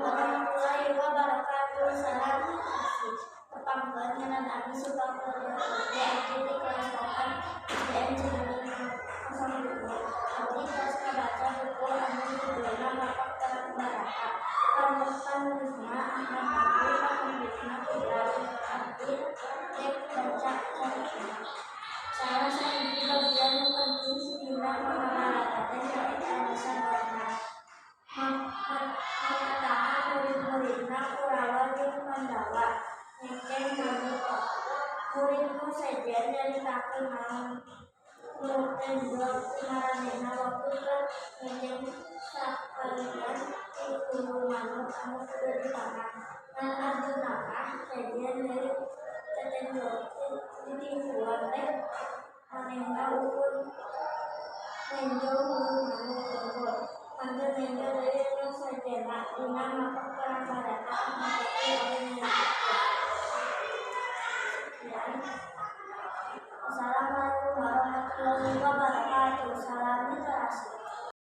warahmatullahi wabarakatuh. Salam kasih. Kepanggilan dengan Abi Subang DMJ kelas 8 DMJ 02. Abdi kelas membaca buku anu judulna Lapak Terang Baraka. Penulisna Ahmad Abdi, penerbitna Ibrahim Abdi. Dek baca carita. Salah satu bagian penting sedina mengarahkan dari sabarna. Mengatakan murid-muridna Kurawa jeung Pandawa ngeceng manuk. Murid nu sejen nyaritakeun naon nu tendel maranehna waktu keur ngeceng sakalian iku manuk anu kudu dipangan. Dan Arjuna mah sejen deui tetendel ditipuan teh manehna ukun nenjol manuk unggul. Panggil nenjol deui nu sajena dina Lapak Terang Baraka mangkoki aya nyaritakeun. Assalamualaikum warahmatullahi wabarakatuh. Salam literasi.